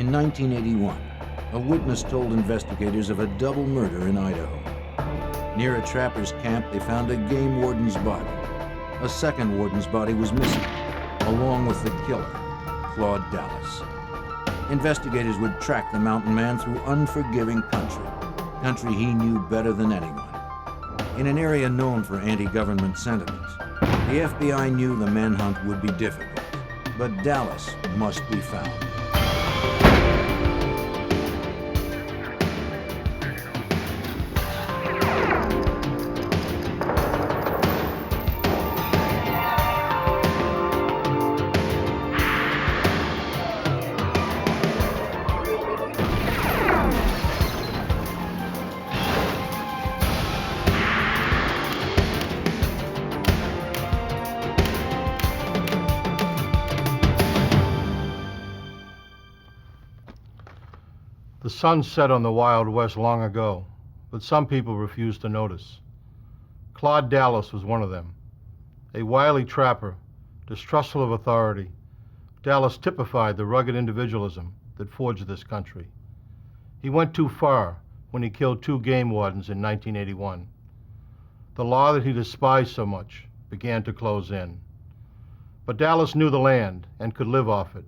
In 1981, a witness told investigators of a double murder in Idaho. Near a trapper's camp, they found a game warden's body. A second warden's body was missing, along with the killer, Claude Dallas. Investigators would track the mountain man through unforgiving country he knew better than anyone. In an area known for anti-government sentiment, the FBI knew the manhunt would be difficult, but Dallas must be found. The sun set on the Wild West long ago, but some people refused to notice. Claude Dallas was one of them. A wily trapper, distrustful of authority, Dallas typified the rugged individualism that forged this country. He went too far when he killed 2 game wardens in 1981. The law that he despised so much began to close in. But Dallas knew the land and could live off it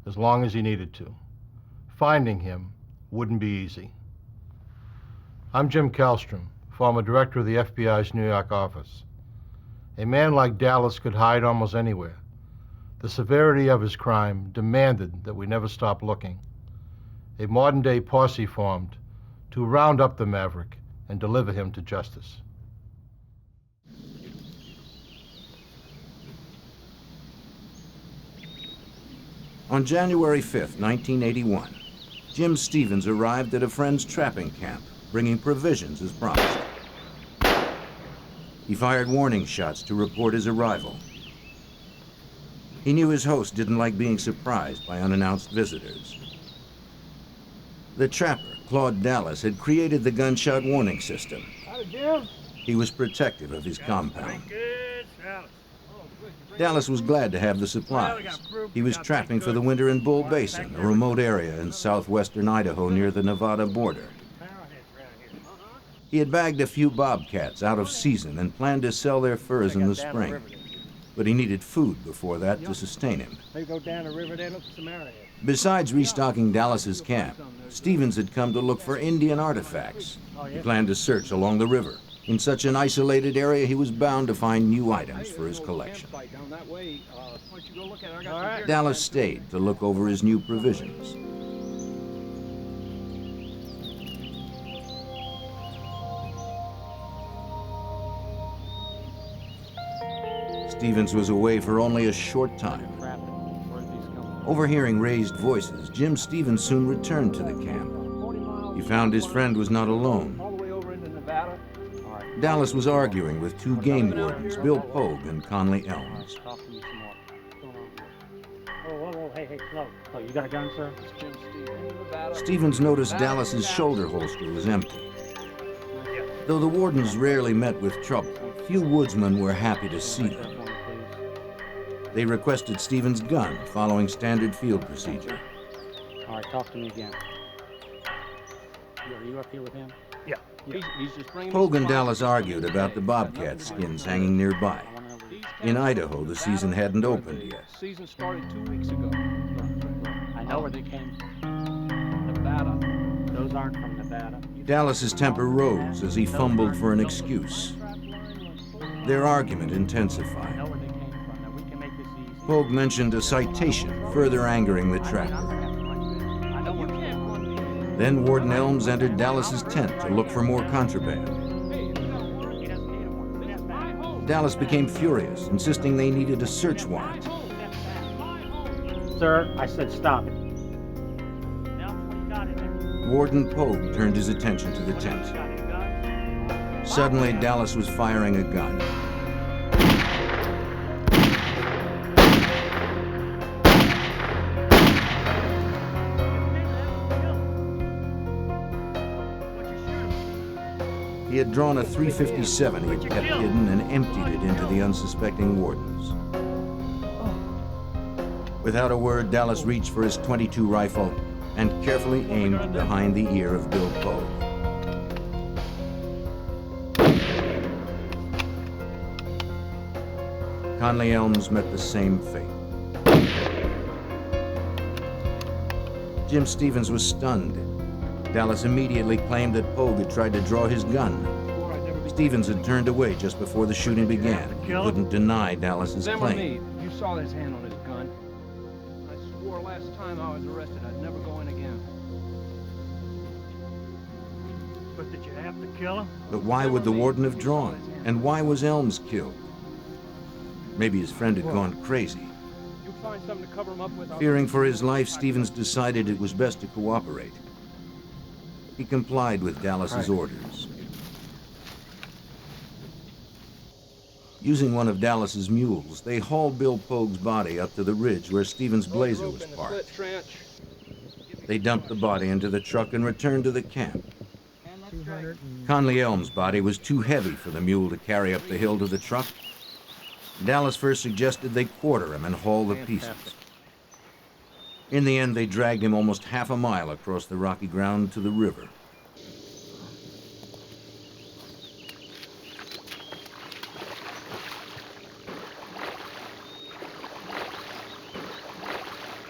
as long as he needed to. Finding him wouldn't be easy. I'm Jim Kallstrom, former director of the FBI's New York office. A man like Dallas could hide almost anywhere. The severity of his crime demanded that we never stop looking. A modern-day posse formed to round up the maverick and deliver him to justice. On January 5th, 1981, Jim Stevens arrived at a friend's trapping camp, bringing provisions as promised. He fired warning shots to report his arrival. He knew his host didn't like being surprised by unannounced visitors. The trapper, Claude Dallas, had created the gunshot warning system. Howdy, Jim. He was protective of his compound. Dallas was glad to have the supplies. He was trapping for the winter in Bull Basin, a remote area in southwestern Idaho near the Nevada border. He had bagged a few bobcats out of season and planned to sell their furs in the spring. But he needed food before that to sustain him. Besides restocking Dallas's camp, Stevens had come to look for Indian artifacts. He planned to search along the river. In such an isolated area, he was bound to find new items for his collection. Dallas stayed to look over his new provisions. Stevens was away for only a short time. Overhearing raised voices, Jim Stevens soon returned to the camp. He found his friend was not alone. Dallas was arguing with 2 game wardens, Bill Pogue and Conley Elms. Hey, Claude. Oh, you got a gun, sir? Stevens noticed Dallas's shoulder holster was empty. Though the wardens rarely met with trouble, few woodsmen were happy to see them. They requested Stevens' gun, following standard field procedure. All right, talk to me again. Are you up here with him? Yeah. He's just bringing Pogue and Dallas argued about the bobcat skins hanging nearby. In Idaho, the season hadn't opened yet. Season started 2 weeks ago. I know where they came from. Nevada. Those aren't from Nevada. Dallas's temper rose as he fumbled for an excuse. Their argument intensified. Pogue mentioned a citation, further angering the trapper. Then Warden Elms entered Dallas's tent to look for more contraband. Dallas became furious, insisting they needed a search warrant. Sir, I said stop it. Warden Pogue turned his attention to the tent. Suddenly, Dallas was firing a gun. He had drawn a .357 he had kept hidden and emptied it into the unsuspecting wardens. Without a word, Dallas reached for his .22 rifle and carefully aimed behind the ear of Bill Pogue. Conley Elms met the same fate. Jim Stevens was stunned. Dallas immediately claimed that Pogue had tried to draw his gun. Stevens had turned away just before the shooting began. He couldn't deny Dallas's Them or claim. me, you saw his hand on his gun. I swore last time I was arrested I'd never go in again. But did you have to kill him? But why would the warden have drawn? And why was Elms killed? Maybe his friend had gone crazy. You find something to cover him up with. Fearing for his life, Stevens decided it was best to cooperate. He complied with Dallas's orders. Using one of Dallas's mules, they hauled Bill Pogue's body up to the ridge where Stevens' blazer was parked. They dumped the body into the truck and returned to the camp. Conley Elms' body was too heavy for the mule to carry up the hill to the truck. Dallas first suggested they quarter him and haul the pieces. In the end, they dragged him almost half a mile across the rocky ground to the river.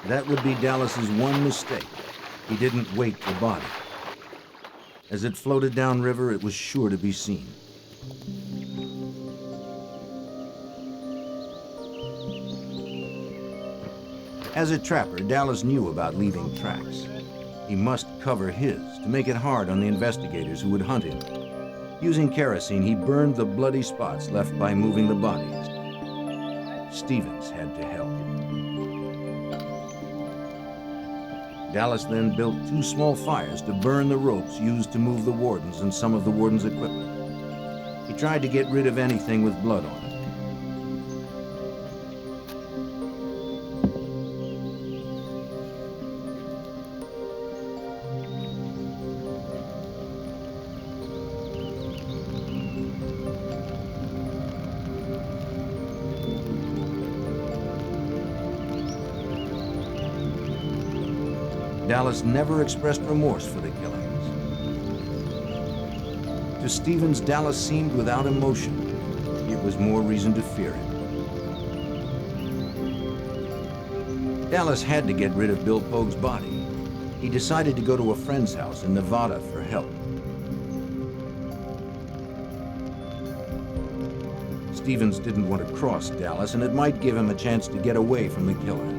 That would be Dallas's one mistake. He didn't weight the body. As it floated downriver, it was sure to be seen. As a trapper, Dallas knew about leaving tracks. He must cover his to make it hard on the investigators who would hunt him. Using kerosene, he burned the bloody spots left by moving the bodies. Stevens had to help. Dallas then built 2 small fires to burn the ropes used to move the wardens and some of the warden's equipment. He tried to get rid of anything with blood on it. Dallas never expressed remorse for the killings. To Stevens, Dallas seemed without emotion. It was more reason to fear him. Dallas had to get rid of Bill Pogue's body. He decided to go to a friend's house in Nevada for help. Stevens didn't want to cross Dallas, and it might give him a chance to get away from the killer.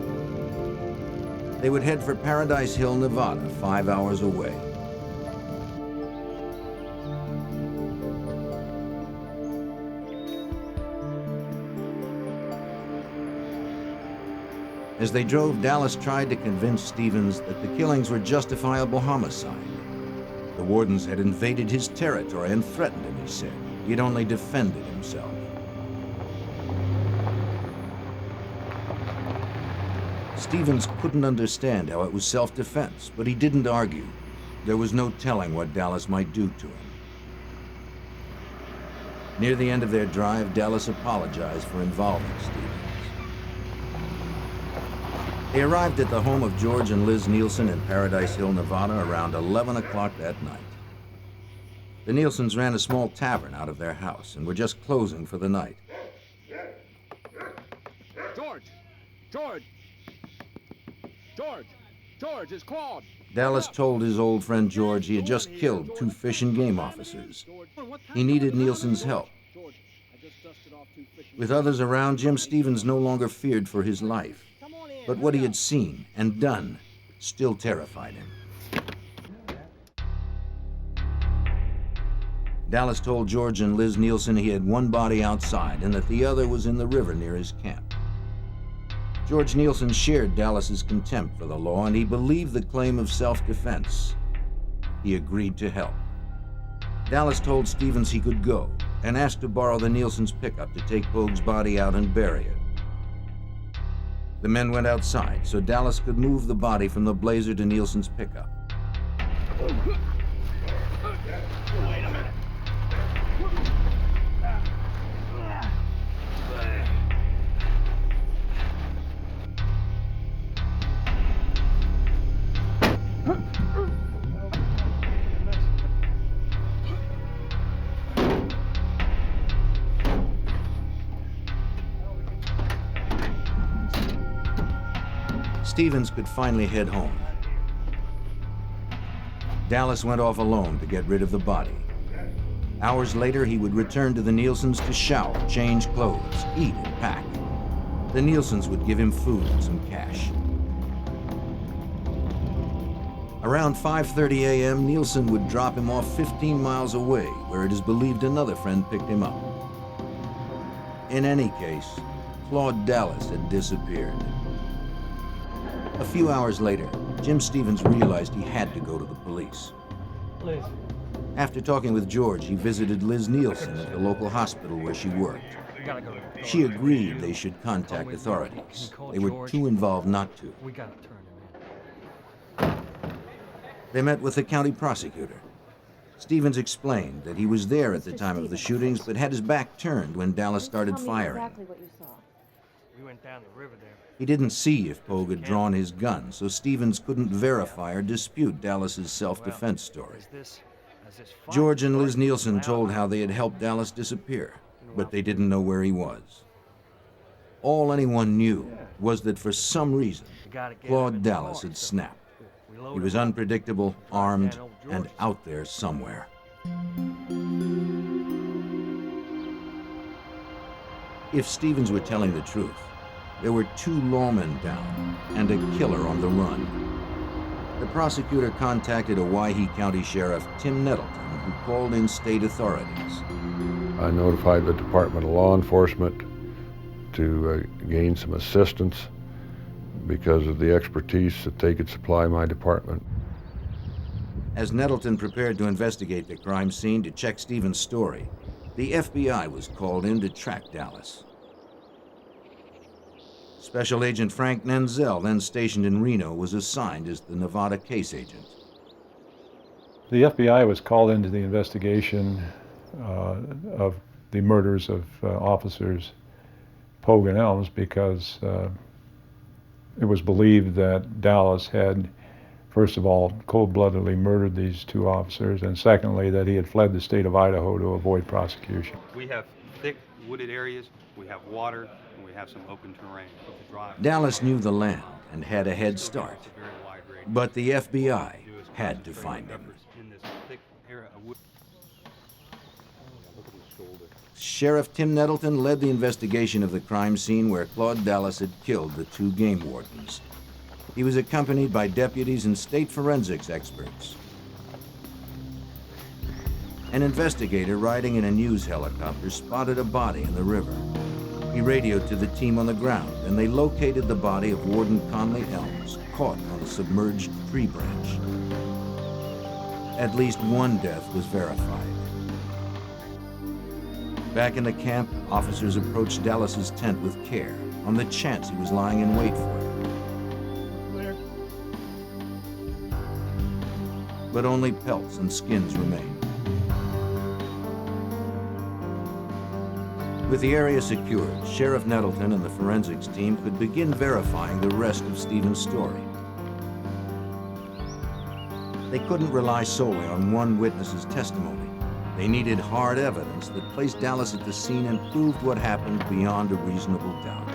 They would head for Paradise Hill, Nevada, 5 hours away. As they drove, Dallas tried to convince Stevens that the killings were justifiable homicide. The wardens had invaded his territory and threatened him, he said. He had only defended himself. Stevens couldn't understand how it was self-defense, but he didn't argue. There was no telling what Dallas might do to him. Near the end of their drive, Dallas apologized for involving Stevens. They arrived at the home of George and Liz Nielsen in Paradise Hill, Nevada, around 11 o'clock that night. The Nielsens ran a small tavern out of their house and were just closing for the night. George! George! George! George, it's Claude! Dallas told his old friend George he had just killed 2 fish and game officers. He needed Nielsen's help. With others around, Jim Stevens no longer feared for his life. But what he had seen and done still terrified him. Dallas told George and Liz Nielsen he had one body outside and that the other was in the river near his camp. George Nielsen shared Dallas's contempt for the law, and he believed the claim of self-defense. He agreed to help. Dallas told Stevens he could go and asked to borrow the Nielsen's pickup to take Pogue's body out and bury it. The men went outside so Dallas could move the body from the Blazer to Nielsen's pickup. Wait a minute. Stevens could finally head home. Dallas went off alone to get rid of the body. Hours later, he would return to the Nielsens to shower, change clothes, eat, and pack. The Nielsens would give him food and some cash. Around 5:30 a.m., Nielsen would drop him off 15 miles away, where it is believed another friend picked him up. In any case, Claude Dallas had disappeared. A few hours later, Jim Stevens realized he had to go to the police. Liz. After talking with George, he visited Liz Nielsen at the local hospital where she worked. We gotta go. She agreed they should contact authorities. They were too involved not to. We gotta turn him They met with the county prosecutor. Stevens explained that he was there at the time of the shootings, but had his back turned when Dallas started firing. Exactly what you saw. in. We went down the river there. He didn't see if Pogue had drawn his gun, so Stevens couldn't verify or dispute Dallas's self-defense story. As this fight George and Liz started, Nielsen well, told how they had helped Dallas disappear, but they didn't know where he was. All anyone knew was that for some reason, we gotta get him Claude in the Dallas car, had so snapped. we load He was him up. unpredictable, armed, and out there somewhere. If Stevens were telling the truth, there were 2 lawmen down and a killer on the run. The prosecutor contacted Owyhee County Sheriff Tim Nettleton, who called in state authorities. I notified the Department of Law Enforcement to gain some assistance because of the expertise that they could supply my department. As Nettleton prepared to investigate the crime scene to check Stevens' story, the FBI was called in to track Dallas. Special Agent Frank Nenzel, then stationed in Reno, was assigned as the Nevada case agent. The FBI was called into the investigation of the murders of officers Pogue and Elms because it was believed that Dallas had, first of all, cold-bloodedly murdered these 2 officers, and secondly, that he had fled the state of Idaho to avoid prosecution. We have thick wooded areas, we have water, and we have some open terrain. Dallas knew the land and had a head start, but the FBI had to find him. Sheriff Tim Nettleton led the investigation of the crime scene where Claude Dallas had killed the 2 game wardens. He was accompanied by deputies and state forensics experts. An investigator riding in a news helicopter spotted a body in the river. He radioed to the team on the ground, and they located the body of Warden Conley Elms, caught on a submerged tree branch. At least 1 death was verified. Back in the camp, officers approached Dallas's tent with care, on the chance he was lying in wait for them. Blair. But only pelts and skins remained. With the area secured, Sheriff Nettleton and the forensics team could begin verifying the rest of Stevens' story. They couldn't rely solely on one witness's testimony. They needed hard evidence that placed Dallas at the scene and proved what happened beyond a reasonable doubt.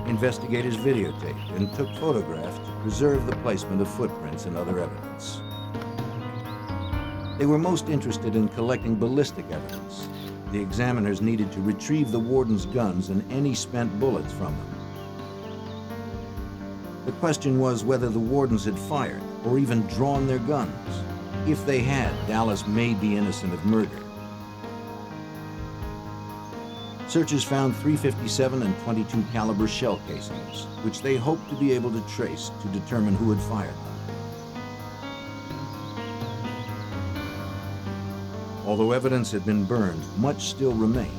Investigators videotaped and took photographs to preserve the placement of footprints and other evidence. They were most interested in collecting ballistic evidence. The examiners needed to retrieve the warden's guns and any spent bullets from them. The question was whether the wardens had fired or even drawn their guns. If they had, Dallas may be innocent of murder. Searchers found .357 and .22 caliber shell casings, which they hoped to be able to trace to determine who had fired them. Although evidence had been burned, much still remained.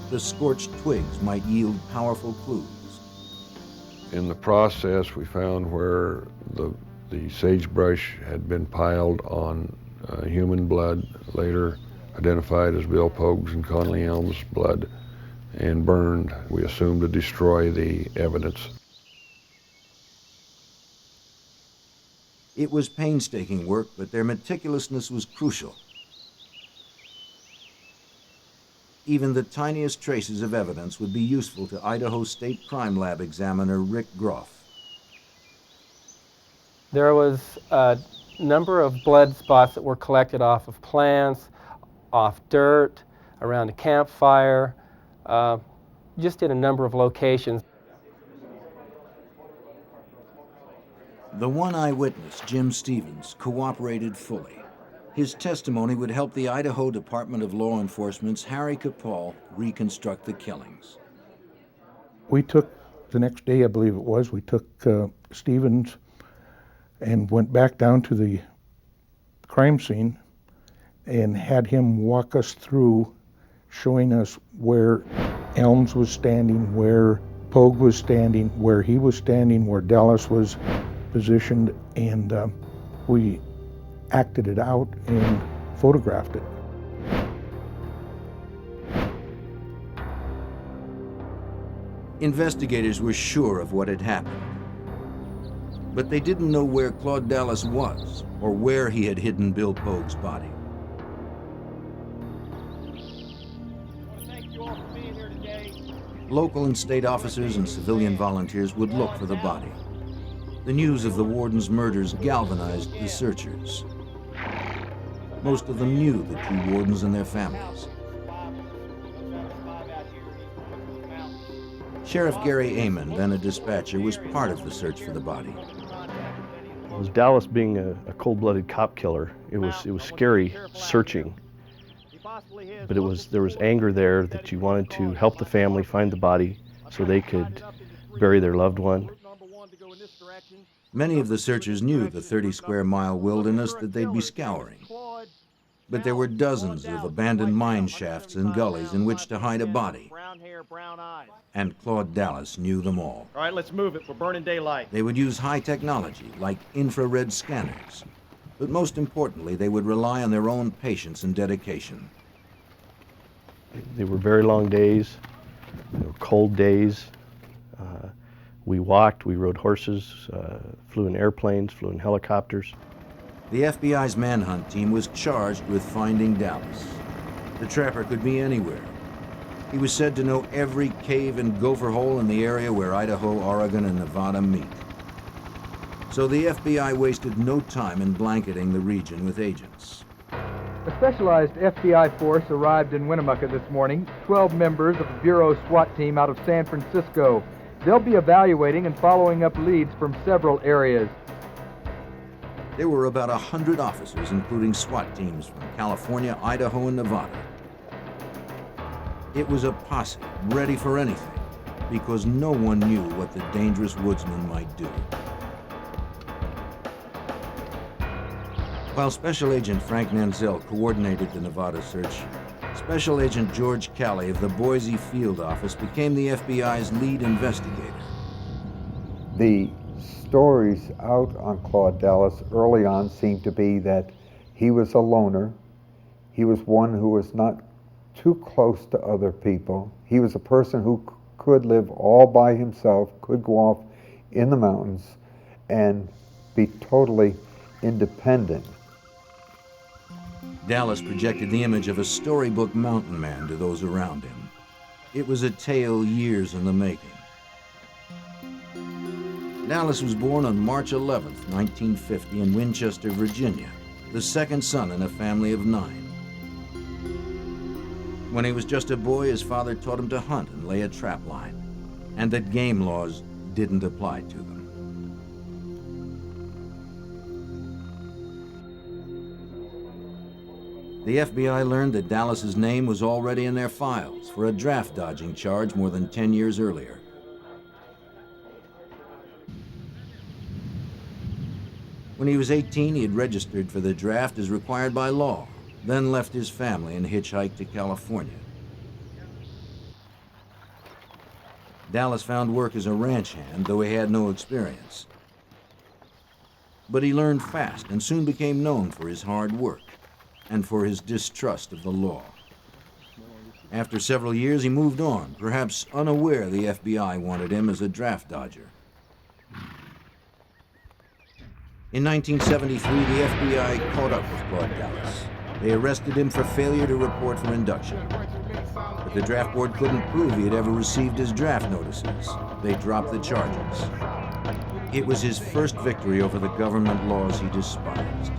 The scorched twigs might yield powerful clues. In the process, we found where the sagebrush had been piled on human blood, later identified as Bill Pogue's and Conley Elms' blood, and burned. We assumed to destroy the evidence. It was painstaking work, but their meticulousness was crucial. even the tiniest traces of evidence would be useful to Idaho State Crime Lab examiner Rick Groff. There was a number of blood spots that were collected off of plants, off dirt, around a campfire, just in a number of locations. The one eyewitness, Jim Stevens, cooperated fully. His testimony would help the Idaho Department of Law Enforcement's Harry Capall reconstruct the killings. We took, the next day I believe it was, we took Stevens and went back down to the crime scene and had him walk us through, showing us where Elms was standing, where Pogue was standing, where he was standing, where Dallas was positioned, and we acted it out and photographed it. Investigators were sure of what had happened, but they didn't know where Claude Dallas was or where he had hidden Bill Pogue's body. Local and state officers and civilian volunteers would look for the body. The news of the warden's murders galvanized the searchers. Most of them knew the two wardens and their families. Sheriff Gary Amon, then a dispatcher, was part of the search for the body. It was Dallas being a cold-blooded cop killer. It was scary searching, but there was anger there that you wanted to help the family find the body so they could bury their loved one. Many of the searchers knew the 30-square-mile wilderness that they'd be scouring. But there were dozens of abandoned mine shafts and gullies in which to hide a body. And Claude Dallas knew them all. All right, let's move it. We're burning daylight. They would use high technology, like infrared scanners. But most importantly, they would rely on their own patience and dedication. They were very long days. They were cold days. We walked, we rode horses, flew in airplanes, flew in helicopters. The FBI's manhunt team was charged with finding Dallas. The trapper could be anywhere. He was said to know every cave and gopher hole in the area where Idaho, Oregon, and Nevada meet. So the FBI wasted no time in blanketing the region with agents. A specialized FBI force arrived in Winnemucca this morning, 12 members of the Bureau SWAT team out of San Francisco. They'll be evaluating and following up leads from several areas. There were about 100 officers, including SWAT teams from California, Idaho, and Nevada. It was a posse ready for anything, because no one knew what the dangerous woodsman might do. While Special Agent Frank Nanzel coordinated the Nevada search, Special Agent George Calley of the Boise Field Office became the FBI's lead investigator. The stories out on Claude Dallas early on seemed to be that he was a loner. He was one who was not too close to other people. He was a person who could live all by himself, could go off in the mountains and be totally independent. Dallas projected the image of a storybook mountain man to those around him. It was a tale years in the making. Dallas was born on March 11, 1950, in Winchester, Virginia, the second son in a family of 9. When he was just a boy, his father taught him to hunt and lay a trap line, and that game laws didn't apply to them. The FBI learned that Dallas's name was already in their files for a draft dodging charge more than 10 years earlier. When he was 18, he had registered for the draft as required by law, then left his family and hitchhiked to California. Dallas found work as a ranch hand, though he had no experience. But he learned fast and soon became known for his hard work and for his distrust of the law. After several years, he moved on, perhaps unaware the FBI wanted him as a draft dodger. In 1973, the FBI caught up with Claude Dallas. They arrested him for failure to report for induction. But the draft board couldn't prove he had ever received his draft notices. They dropped the charges. It was his first victory over the government laws he despised.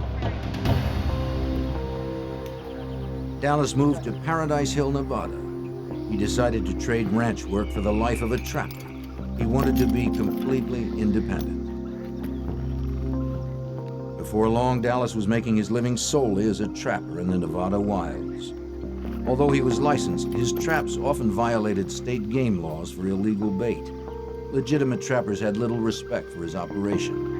Dallas moved to Paradise Hill, Nevada. He decided to trade ranch work for the life of a trapper. He wanted to be completely independent. Before long, Dallas was making his living solely as a trapper in the Nevada wilds. Although he was licensed, his traps often violated state game laws for illegal bait. Legitimate trappers had little respect for his operation.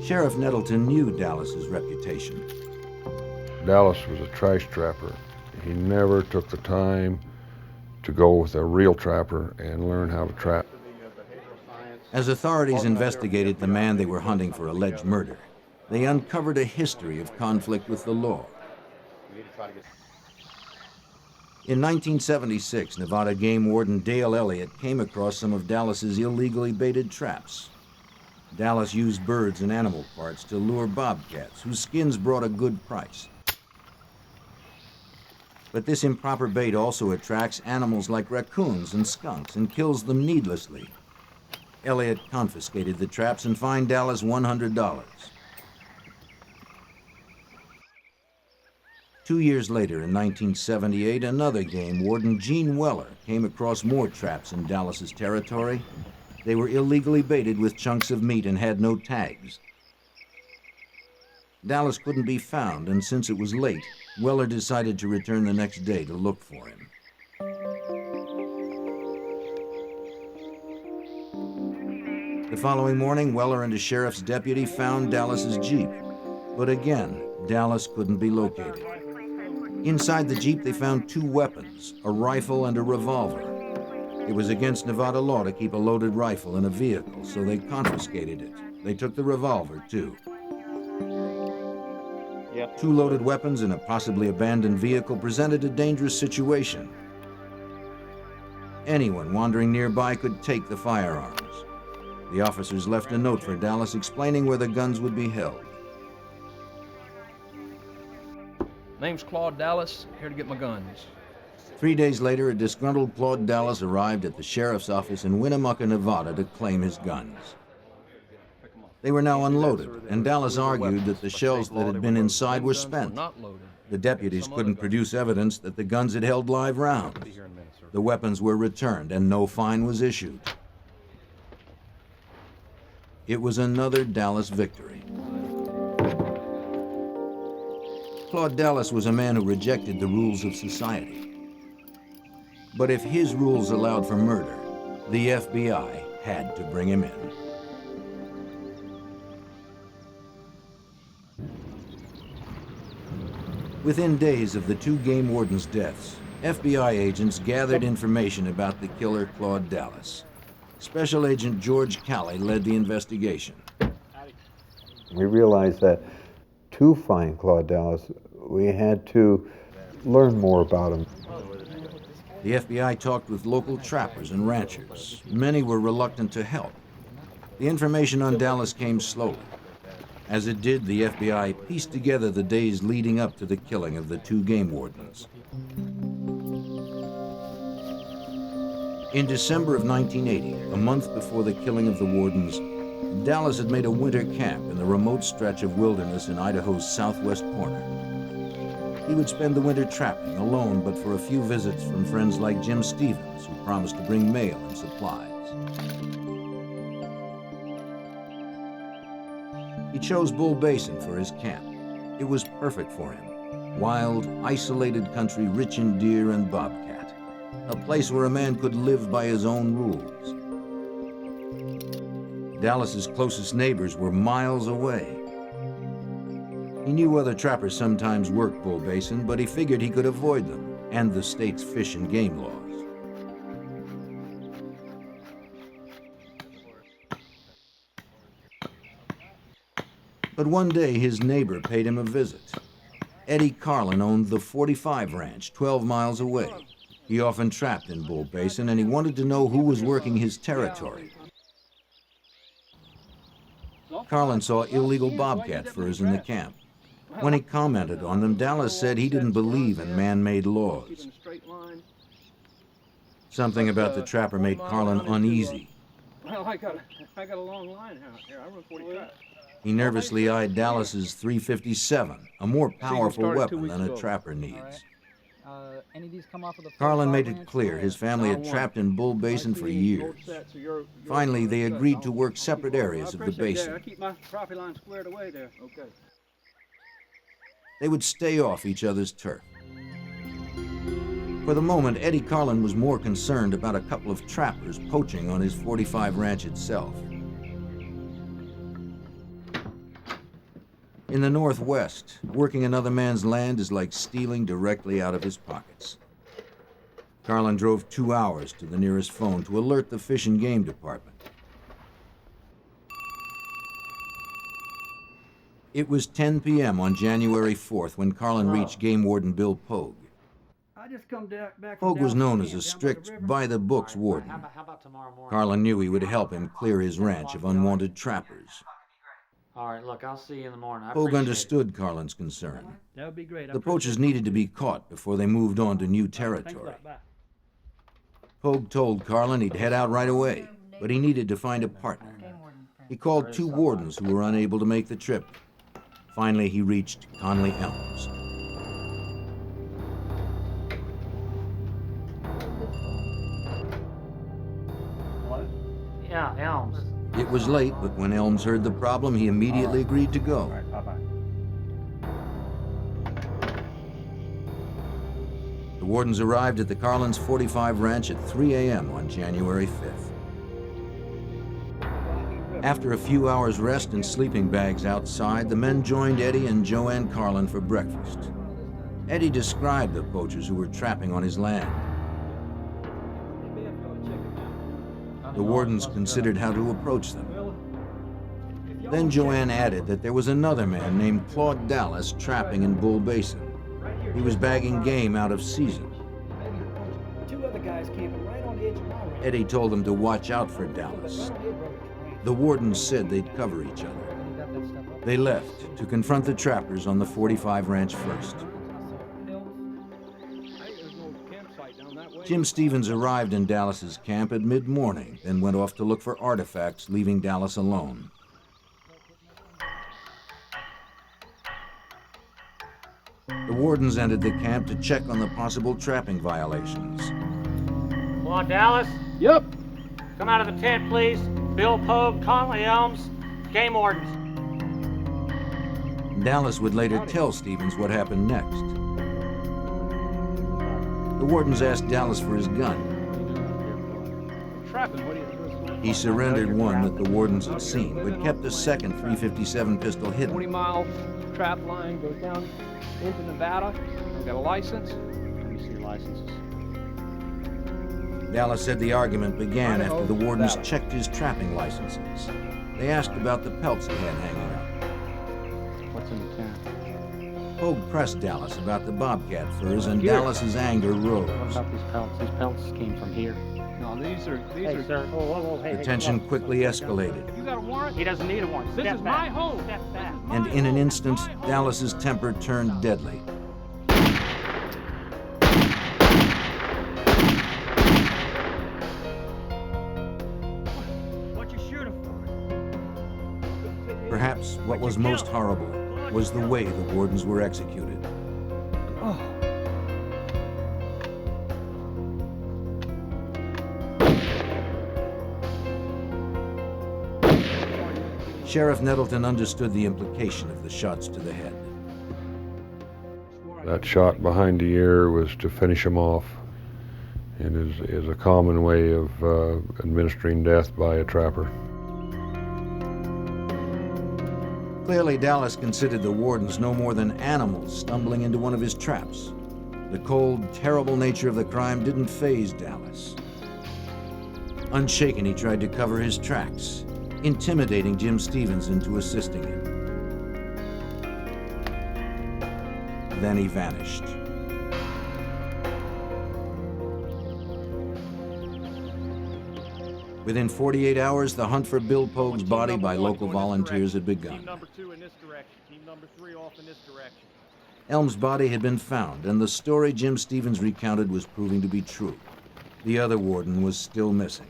Sheriff Nettleton knew Dallas's reputation. Dallas was a trash trapper. He never took the time to go with a real trapper and learn how to trap. As authorities investigated the man they were hunting for alleged murder, they uncovered a history of conflict with the law. In 1976, Nevada game warden Dale Elliott came across some of Dallas's illegally baited traps. Dallas used birds and animal parts to lure bobcats, whose skins brought a good price. But this improper bait also attracts animals like raccoons and skunks and kills them needlessly. Elliott confiscated the traps and fined Dallas $100. 2 years later, in 1978, another game warden, Gene Weller, came across more traps in Dallas's territory. They were illegally baited with chunks of meat and had no tags. Dallas couldn't be found, and since it was late, Weller decided to return the next day to look for him. The following morning, Weller and a sheriff's deputy found Dallas's Jeep. But again, Dallas couldn't be located. Inside the Jeep, they found two weapons, a rifle and a revolver. It was against Nevada law to keep a loaded rifle in a vehicle, so they confiscated it. They took the revolver, too. Two loaded weapons in a possibly abandoned vehicle presented a dangerous situation. Anyone wandering nearby could take the firearms. The officers left a note for Dallas explaining where the guns would be held. Name's Claude Dallas, here to get my guns. 3 days later, a disgruntled Claude Dallas arrived at the sheriff's office in Winnemucca, Nevada to claim his guns. They were now unloaded, and Dallas argued that the shells that had been inside were spent. The deputies couldn't produce evidence that the guns had held live rounds. The weapons were returned, and no fine was issued. It was another Dallas victory. Claude Dallas was a man who rejected the rules of society. But if his rules allowed for murder, the FBI had to bring him in. Within days of the two game wardens' deaths, FBI agents gathered information about the killer Claude Dallas. Special Agent George Calley led the investigation. We realized that to find Claude Dallas, we had to learn more about him. The FBI talked with local trappers and ranchers. Many were reluctant to help. The information on Dallas came slowly. As it did, the FBI pieced together the days leading up to the killing of the two game wardens. In December of 1980, a month before the killing of the wardens, Dallas had made a winter camp in the remote stretch of wilderness in Idaho's southwest corner. He would spend the winter trapping alone, but for a few visits from friends like Jim Stevens, who promised to bring mail and supplies. He chose Bull Basin for his camp. It was perfect for him. Wild, isolated country rich in deer and bobcat. A place where a man could live by his own rules. Dallas's closest neighbors were miles away. He knew other trappers sometimes worked Bull Basin, but he figured he could avoid them and the state's fish and game laws. But one day, his neighbor paid him a visit. Eddie Carlin owned the 45 Ranch, 12 miles away. He often trapped in Bull Basin, and he wanted to know who was working his territory. Carlin saw illegal bobcat furs in the camp. When he commented on them, Dallas said he didn't believe in man-made laws. Something about the trapper made Carlin uneasy. Well, I got a long line out here. I run 40 traps. He nervously eyed Dallas's .357, a more powerful weapon than a trapper needs. Any of these come off of the Carlin made it clear his family had trapped in Bull Basin for years. Finally, they agreed to work separate areas of the basin. I keep my property line squared away there. Okay. They would stay off each other's turf. For the moment, Eddie Carlin was more concerned about a couple of trappers poaching on his 45 ranch itself. In the Northwest, working another man's land is like stealing directly out of his pockets. Carlin drove 2 hours to the nearest phone to alert the Fish and Game Department. It was 10 p.m. on January 4th when Carlin reached Game Warden Bill Pogue. I just come back. Pogue was known as a strict, by-the-books warden. Carlin knew he would help him clear his ranch of unwanted trappers. All right, look, I'll see you in the morning. Pogue understood Carlin's concern. That would be great. The poachers needed to be caught before they moved on to new territory. Pogue told Carlin he'd head out right away, but he needed to find a partner. He called 2 wardens who were unable to make the trip. Finally, he reached Conley Elms. Yeah, Elms. It was late, but when Elms heard the problem, he immediately agreed to go. The wardens arrived at the Carlins' 45 ranch at 3 a.m. on January 5th. After a few hours' rest in sleeping bags outside, the men joined Eddie and Joanne Carlin for breakfast. Eddie described the poachers who were trapping on his land. The wardens considered how to approach them. Then Joanne added that there was another man named Claude Dallas trapping in Bull Basin. He was bagging game out of season. 2 other guys camping right on the edge of my ranch. Eddie told them to watch out for Dallas. The wardens said they'd cover each other. They left to confront the trappers on the 45 ranch first. Jim Stevens arrived in Dallas's camp at mid-morning, then went off to look for artifacts, leaving Dallas alone. The wardens entered the camp to check on the possible trapping violations. Claude Dallas? Yep. Come out of the tent, please. Bill Pogue, Conley Elms, game wardens. Dallas would later tell Stevens what happened next. The wardens asked Dallas for his gun. He surrendered one that the wardens had seen, but kept a second .357 pistol hidden. 40-mile trap line goes down into Nevada. I've got a license. Let me see your licenses. Dallas said the argument began after the wardens checked his trapping licenses. They asked about the pelts he had hanging up. What's in the tent? Pogue pressed Dallas about the bobcat furs, and Dallas's anger rose. What about these pelts? These pelts came from here. No, these are. Hey, sir. Whoa, hey, The tension quickly escalated. You got a warrant? He doesn't need a warrant. This is my home. Step back. And in an instant, Dallas's temper turned deadly. What you shooting for? Perhaps what was most horrible was the way the wardens were executed. Oh. Sheriff Nettleton understood the implication of the shots to the head. That shot behind the ear was to finish him off, and is a common way of administering death by a trapper. Clearly, Dallas considered the wardens no more than animals stumbling into one of his traps. The cold, terrible nature of the crime didn't faze Dallas. Unshaken, he tried to cover his tracks, intimidating Jim Stevens into assisting him. Then he vanished. Within 48 hours, the hunt for Bill Pogue's body by local volunteers had begun. Team number 2 in this direction. Team number 3 off in this direction. Elm's body had been found, and the story Jim Stevens recounted was proving to be true. The other warden was still missing.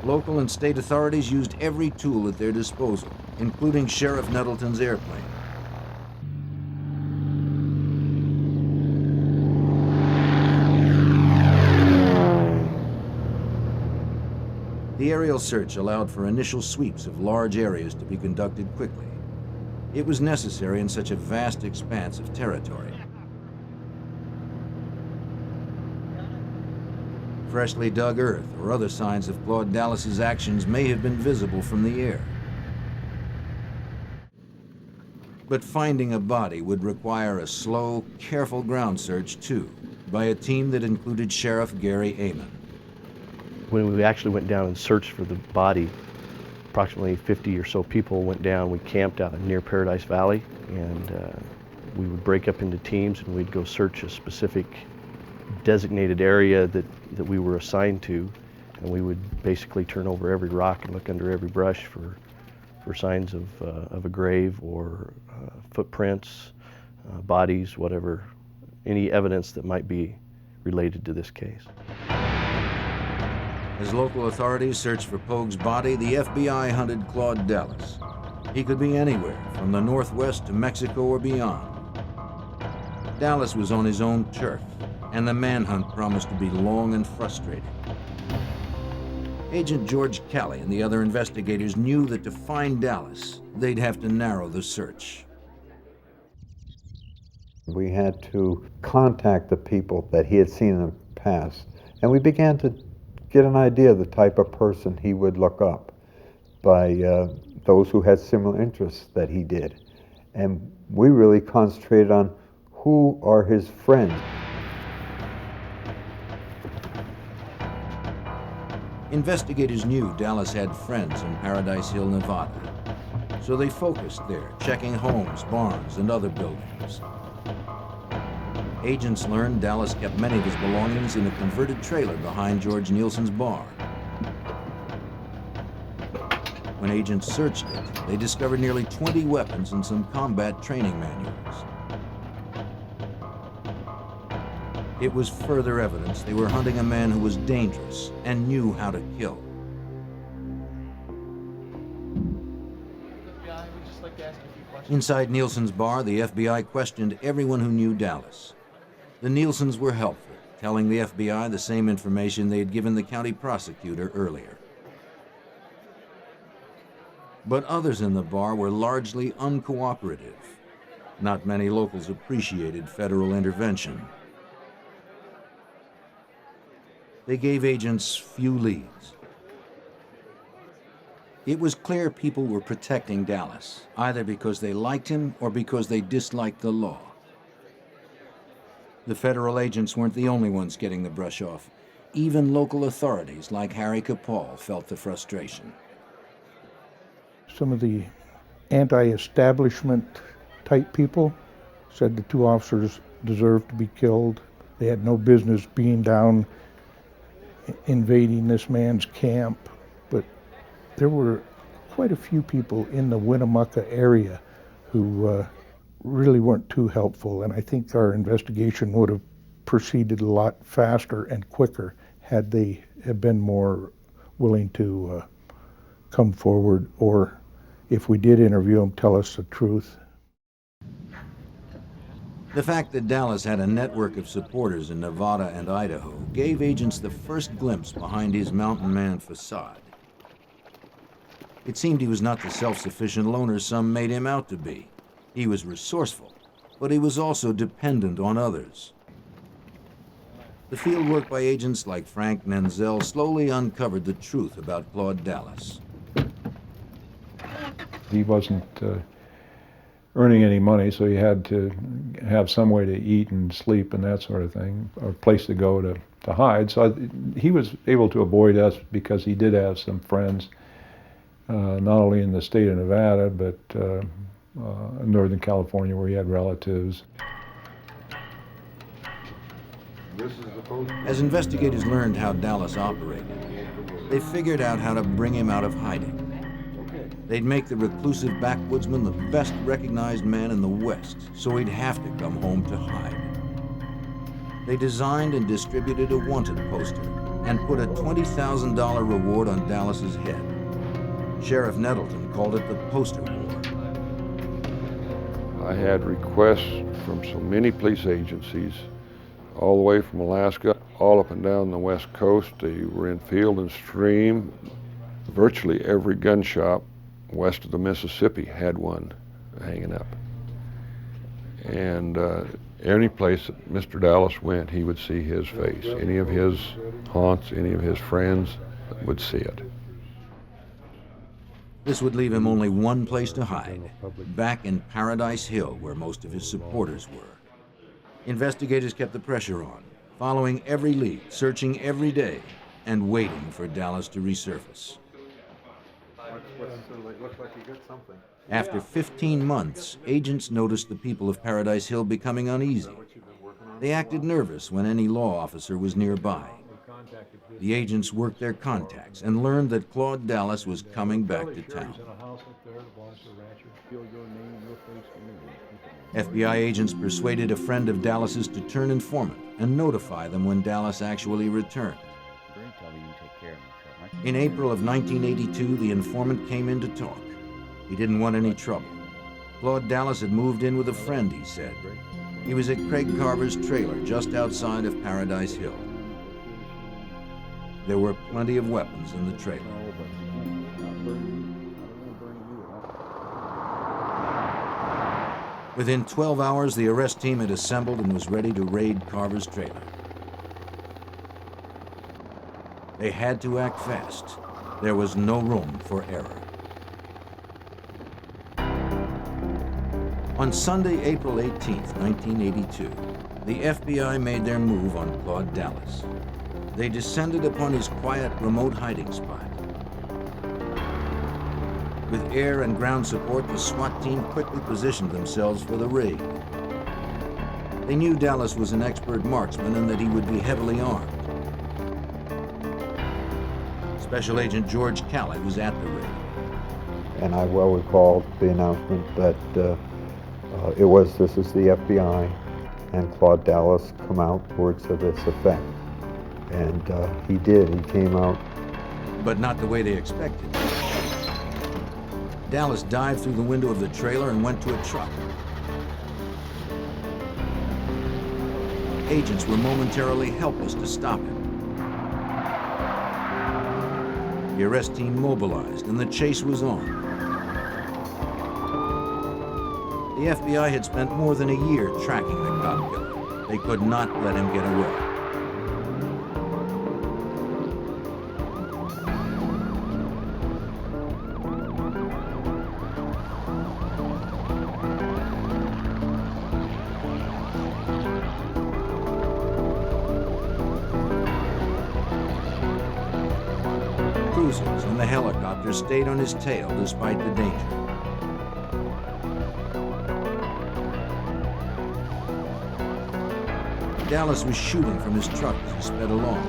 Local and state authorities used every tool at their disposal, including Sheriff Nettleton's airplane. The aerial search allowed for initial sweeps of large areas to be conducted quickly. It was necessary in such a vast expanse of territory. Freshly dug earth or other signs of Claude Dallas's actions may have been visible from the air. But finding a body would require a slow, careful ground search too, by a team that included Sheriff Gary Amon. When we actually went down and searched for the body, approximately 50 or so people went down. We camped out near Paradise Valley, and we would break up into teams and we'd go search a specific designated area that we were assigned to, and we would basically turn over every rock and look under every brush for signs of a grave or footprints, bodies, whatever, any evidence that might be related to this case. As local authorities searched for Pogue's body, the FBI hunted Claude Dallas. He could be anywhere, from the Northwest to Mexico or beyond. Dallas was on his own turf, and the manhunt promised to be long and frustrating. Agent George Kelly and the other investigators knew that to find Dallas, they'd have to narrow the search. We had to contact the people that he had seen in the past, and we began to get an idea of the type of person he would look up by those who had similar interests that he did. And we really concentrated on who are his friends. Investigators knew Dallas had friends in Paradise Hill, Nevada, so they focused there, checking homes, barns, and other buildings. Agents learned Dallas kept many of his belongings in a converted trailer behind George Nielsen's bar. When agents searched it, they discovered nearly 20 weapons and some combat training manuals. It was further evidence they were hunting a man who was dangerous and knew how to kill. Inside Nielsen's bar, the FBI questioned everyone who knew Dallas. The Nielsens were helpful, telling the FBI the same information they had given the county prosecutor earlier. But others in the bar were largely uncooperative. Not many locals appreciated federal intervention. They gave agents few leads. It was clear people were protecting Dallas, either because they liked him or because they disliked the law. The federal agents weren't the only ones getting the brush off. Even local authorities like Harry Capal felt the frustration. Some of the anti-establishment type people said the two officers deserved to be killed. They had no business being down invading this man's camp, but there were quite a few people in the Winnemucca area who really weren't too helpful, and I think our investigation would have proceeded a lot faster and quicker had they have been more willing to come forward, or if we did interview them, tell us the truth. The fact that Dallas had a network of supporters in Nevada and Idaho gave agents the first glimpse behind his mountain man facade. It seemed he was not the self-sufficient loner some made him out to be. He was resourceful, but he was also dependent on others. The field work by agents like Frank Menzel slowly uncovered the truth about Claude Dallas. He wasn't earning any money, so he had to have some way to eat and sleep and that sort of thing, or a place to go to hide. So he was able to avoid us because he did have some friends, not only in the state of Nevada, but in Northern California where he had relatives. As investigators learned how Dallas operated, they figured out how to bring him out of hiding. They'd make the reclusive backwoodsman the best recognized man in the West, so he'd have to come home to hide. They designed and distributed a wanted poster and put a $20,000 reward on Dallas's head. Sheriff Nettleton called it the Poster War. I had requests from so many police agencies, all the way from Alaska, all up and down the West Coast. They were in Field and Stream. Virtually every gun shop west of the Mississippi had one hanging up. And any place that Mr. Dallas went, he would see his face. Any of his haunts, any of his friends would see it. This would leave him only one place to hide, back in Paradise Hill, where most of his supporters were. Investigators kept the pressure on, following every lead, searching every day, and waiting for Dallas to resurface. After 15 months, agents noticed the people of Paradise Hill becoming uneasy. They acted nervous when any law officer was nearby. The agents worked their contacts and learned that Claude Dallas was coming back to town. FBI agents persuaded a friend of Dallas's to turn informant and notify them when Dallas actually returned. In April of 1982, the informant came in to talk. He didn't want any trouble. Claude Dallas had moved in with a friend, he said. He was at Craig Carver's trailer just outside of Paradise Hill. There were plenty of weapons in the trailer. Within 12 hours, the arrest team had assembled and was ready to raid Carver's trailer. They had to act fast. There was no room for error. On Sunday, April 18, 1982, the FBI made their move on Claude Dallas. They descended upon his quiet, remote hiding spot. With air and ground support, the SWAT team quickly positioned themselves for the raid. They knew Dallas was an expert marksman and that he would be heavily armed. Special Agent George Calley was at the raid. And I well recall the announcement that this is the FBI, and Claude Dallas come out, words to this effect. And he did, he came out. But not the way they expected. Dallas dived through the window of the trailer and went to a truck. Agents were momentarily helpless to stop him. The arrest team mobilized and the chase was on. The FBI had spent more than a year tracking the cop killer. They could not let him get away. Cruisers and the helicopter stayed on his tail despite the danger. Dallas was shooting from his truck as he sped along.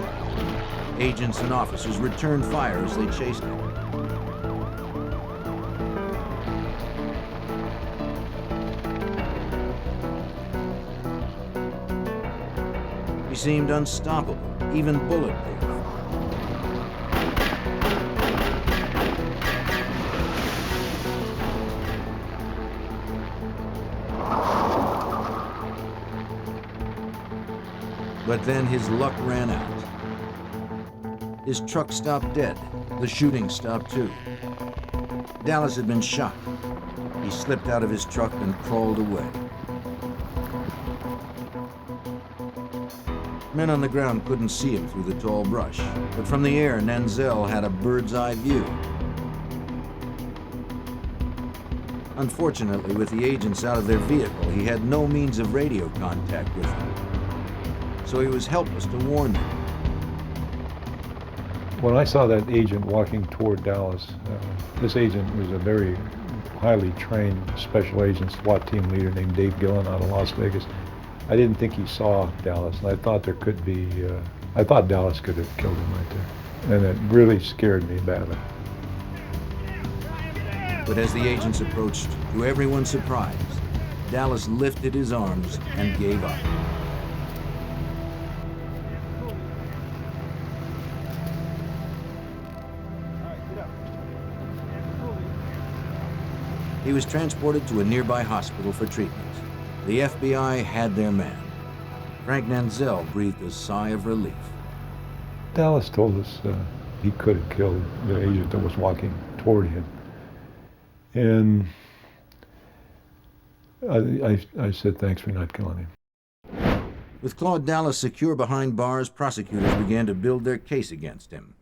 Agents and officers returned fire as they chased him. He seemed unstoppable, even bulletproof. But then his luck ran out. His truck stopped dead. The shooting stopped too. Dallas had been shot. He slipped out of his truck and crawled away. Men on the ground couldn't see him through the tall brush, but from the air, Nanzel had a bird's eye view. Unfortunately, with the agents out of their vehicle, he had no means of radio contact with them. So he was helpless to warn them. When I saw that agent walking toward Dallas, this agent was a very highly trained special agent SWAT team leader named Dave Gillen out of Las Vegas. I didn't think he saw Dallas, and I thought there could be, I thought Dallas could have killed him right there. And it really scared me badly. But as the agents approached, to everyone's surprise, Dallas lifted his arms and gave up. He was transported to a nearby hospital for treatment. The FBI had their man. Frank Nanzell breathed a sigh of relief. Dallas told us he could have killed the agent that was walking toward him. And I said, thanks for not killing him. With Claude Dallas secure behind bars, prosecutors began to build their case against him.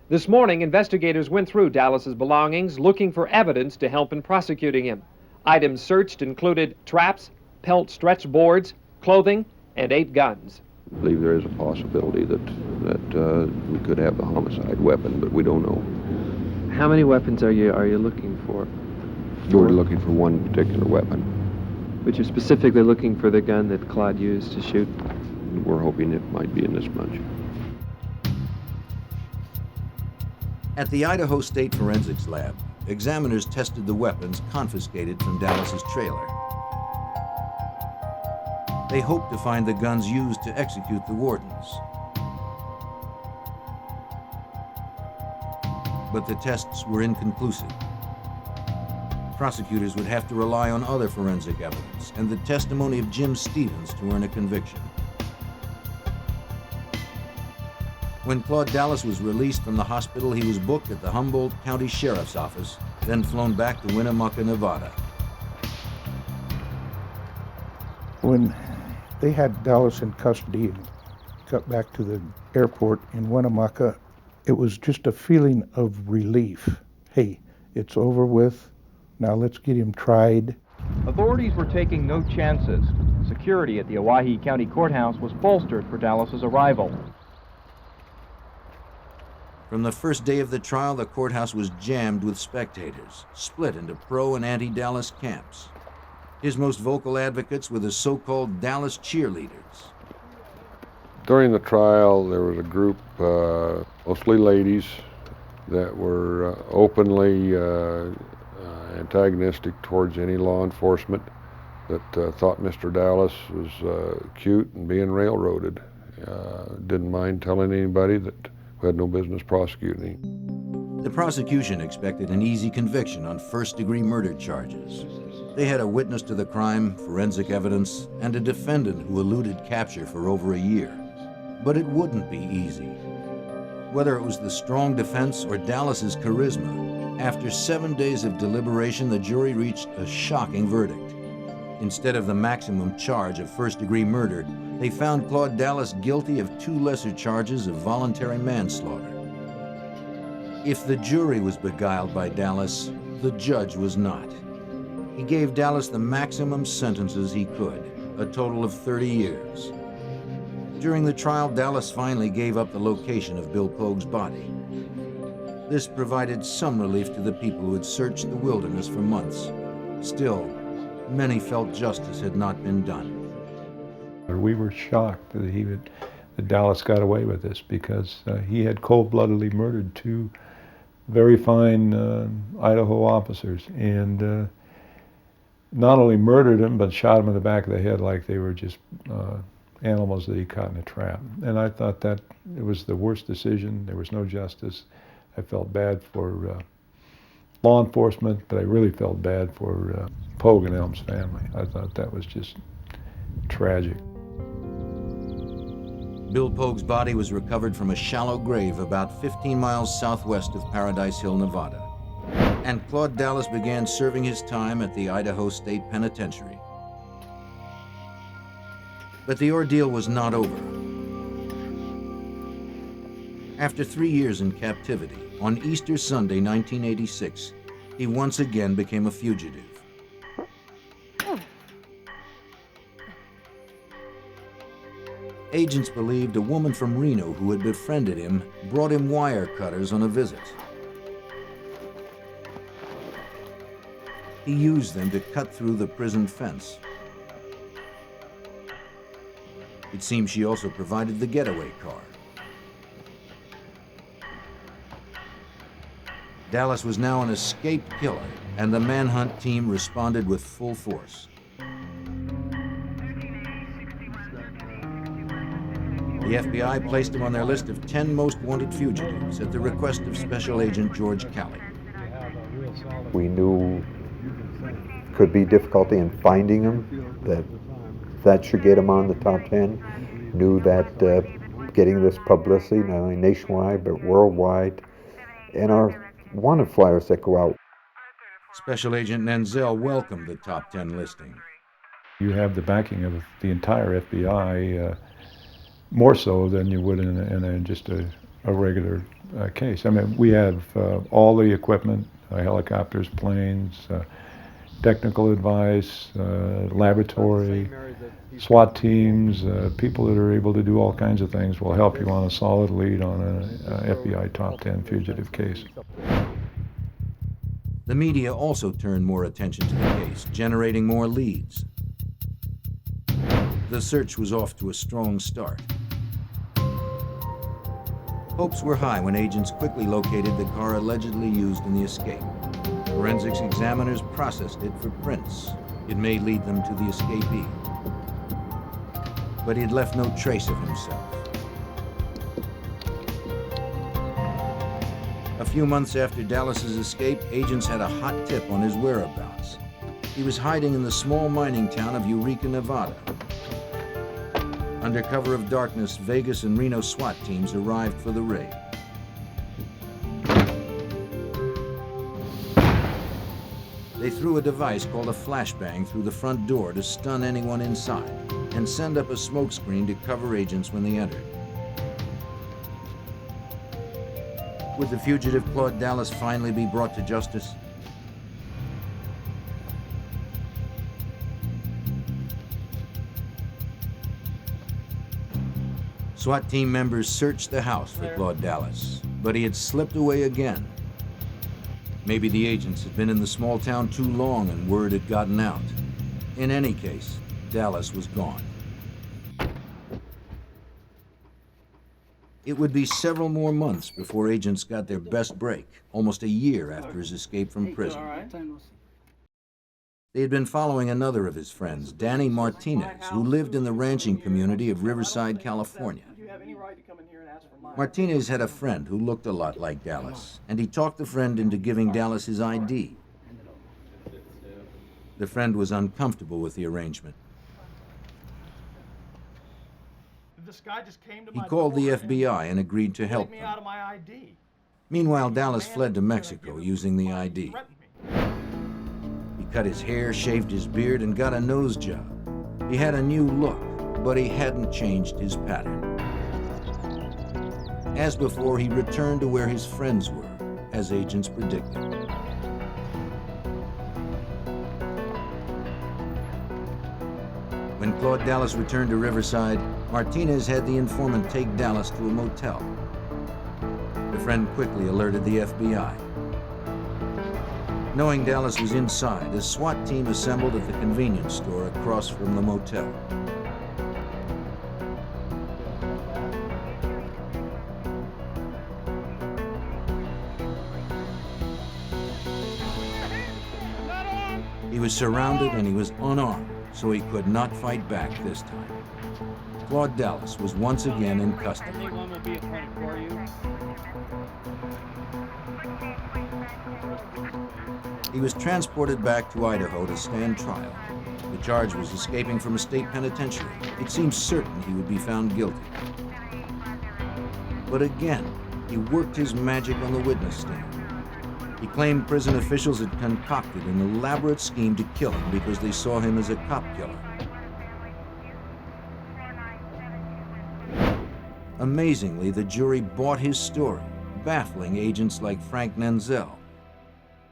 This morning, investigators went through Dallas's belongings looking for evidence to help in prosecuting him. Items searched included traps, pelt stretch boards, clothing, and 8 guns. I believe there is a possibility that we could have the homicide weapon, but we don't know. How many weapons are you looking for? We're looking for one particular weapon. But you're specifically looking for the gun that Claude used to shoot? We're hoping it might be in this bunch. At the Idaho State Forensics Lab, examiners tested the weapons confiscated from Dallas's trailer. They hoped to find the guns used to execute the wardens. But the tests were inconclusive. Prosecutors would have to rely on other forensic evidence and the testimony of Jim Stevens to earn a conviction. When Claude Dallas was released from the hospital, he was booked at the Humboldt County Sheriff's Office, then flown back to Winnemucca, Nevada. When they had Dallas in custody and got back to the airport in Winnemucca, it was just a feeling of relief. Hey, it's over with. Now let's get him tried. Authorities were taking no chances. Security at the Owyhee County Courthouse was bolstered for Dallas's arrival. From the first day of the trial, the courthouse was jammed with spectators, split into pro and anti-Dallas camps. His most vocal advocates were the so-called Dallas cheerleaders. During the trial, there was a group, mostly ladies, that were openly antagonistic towards any law enforcement, that thought Mr. Dallas was cute and being railroaded. Didn't mind telling anybody that we had no business prosecuting him. The prosecution expected an easy conviction on first-degree murder charges. They had a witness to the crime, forensic evidence, and a defendant who eluded capture for over a year. But it wouldn't be easy. Whether it was the strong defense or Dallas's charisma, after 7 days of deliberation, the jury reached a shocking verdict. Instead of the maximum charge of first-degree murder, they found Claude Dallas guilty of 2 lesser charges of voluntary manslaughter. If the jury was beguiled by Dallas, the judge was not. He gave Dallas the maximum sentences he could, a total of 30 years. During the trial, Dallas finally gave up the location of Bill Pogue's body. This provided some relief to the people who had searched the wilderness for months. Still, many felt justice had not been done. We were shocked that Dallas got away with this, because he had cold-bloodedly murdered 2 very fine Idaho officers, and not only murdered them, but shot them in the back of the head like they were just animals that he caught in a trap. And I thought that it was the worst decision. There was no justice. I felt bad for law enforcement, but I really felt bad for Pogue and Elm's family. I thought that was just tragic. Bill Pogue's body was recovered from a shallow grave about 15 miles southwest of Paradise Hill, Nevada. And Claude Dallas began serving his time at the Idaho State Penitentiary. But the ordeal was not over. After 3 years in captivity, on Easter Sunday, 1986, he once again became a fugitive. Agents believed a woman from Reno who had befriended him brought him wire cutters on a visit. He used them to cut through the prison fence. It seems she also provided the getaway car. Dallas was now an escaped killer, and the manhunt team responded with full force. The FBI placed him on their list of 10 most wanted fugitives at the request of Special Agent George Calley. We knew could be difficulty in finding him, that should get him on the top 10. Knew that getting this publicity, not only nationwide but worldwide, and our wanted flyers that go out. Special Agent Nenzel welcomed the top 10 listing. You have the backing of the entire FBI, more so than you would in just a regular case. I mean, we have all the equipment, helicopters, planes, technical advice, laboratory, SWAT teams, people that are able to do all kinds of things will help you on a solid lead on an FBI top 10 fugitive case. The media also turned more attention to the case, generating more leads. The search was off to a strong start. Hopes were high when agents quickly located the car allegedly used in the escape. Forensics examiners processed it for prints. It may lead them to the escapee. But he had left no trace of himself. A few months after Dallas's escape, agents had a hot tip on his whereabouts. He was hiding in the small mining town of Eureka, Nevada. Under cover of darkness, Vegas and Reno SWAT teams arrived for the raid. They threw a device called a flashbang through the front door to stun anyone inside and send up a smoke screen to cover agents when they entered. Would the fugitive Claude Dallas finally be brought to justice? SWAT team members searched the house for Claude Dallas, but he had slipped away again. Maybe the agents had been in the small town too long and word had gotten out. In any case, Dallas was gone. It would be several more months before agents got their best break, almost a year after his escape from prison. They had been following another of his friends, Danny Martinez, who lived in the ranching community of Riverside, California. Martinez had a friend who looked a lot like Dallas, and he talked the friend into giving Dallas his ID. The friend was uncomfortable with the arrangement. This guy just came to He my called the door FBI and agreed to help me them. out of my ID. Meanwhile, Dallas fled to Mexico using the ID. He cut his hair, shaved his beard, and got a nose job. He had a new look, but he hadn't changed his pattern. As before, he returned to where his friends were, as agents predicted. When Claude Dallas returned to Riverside, Martinez had the informant take Dallas to a motel. The friend quickly alerted the FBI. Knowing Dallas was inside, a SWAT team assembled at the convenience store across from the motel. He was surrounded and he was unarmed, so he could not fight back this time. Claude Dallas was once again in custody. Anyone will be appointed for you. He was transported back to Idaho to stand trial. The charge was escaping from a state penitentiary. It seemed certain he would be found guilty. But again, he worked his magic on the witness stand. He claimed prison officials had concocted an elaborate scheme to kill him because they saw him as a cop killer. Amazingly, the jury bought his story, baffling agents like Frank Nenzel.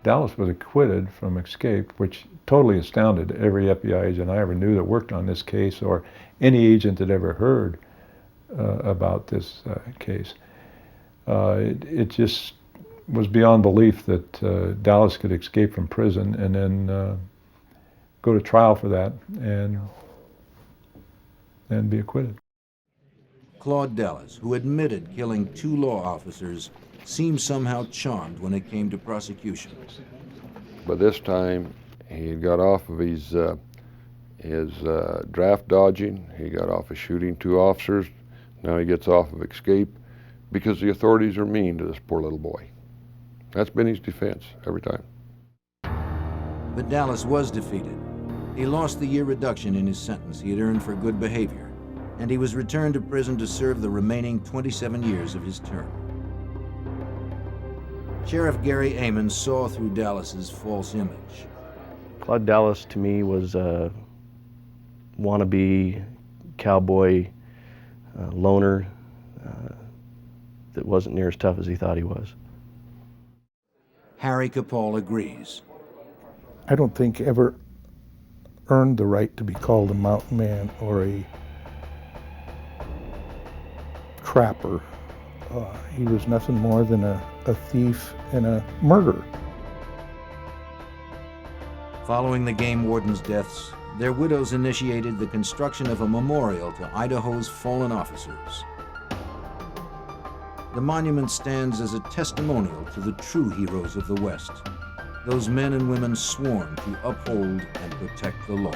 Dallas was acquitted from escape, which totally astounded every FBI agent I ever knew that worked on this case, or any agent that ever heard about this case. It just was beyond belief that Dallas could escape from prison and then go to trial for that and be acquitted. Claude Dallas, who admitted killing 2 law officers, seemed somehow charmed when it came to prosecution. By this time, he had got off of his draft dodging. He got off of shooting 2 officers. Now he gets off of escape because the authorities are mean to this poor little boy. That's been his defense every time. But Dallas was defeated. He lost the year reduction in his sentence he had earned for good behavior, and he was returned to prison to serve the remaining 27 years of his term. Sheriff Gary Amon saw through Dallas's false image. Claude Dallas to me was a wannabe cowboy loner that wasn't near as tough as he thought he was. Harry Capall agrees. I don't think ever earned the right to be called a mountain man or a trapper. He was nothing more than a thief and a murderer. Following the game wardens' deaths, their widows initiated the construction of a memorial to Idaho's fallen officers. The monument stands as a testimonial to the true heroes of the West, those men and women sworn to uphold and protect the law.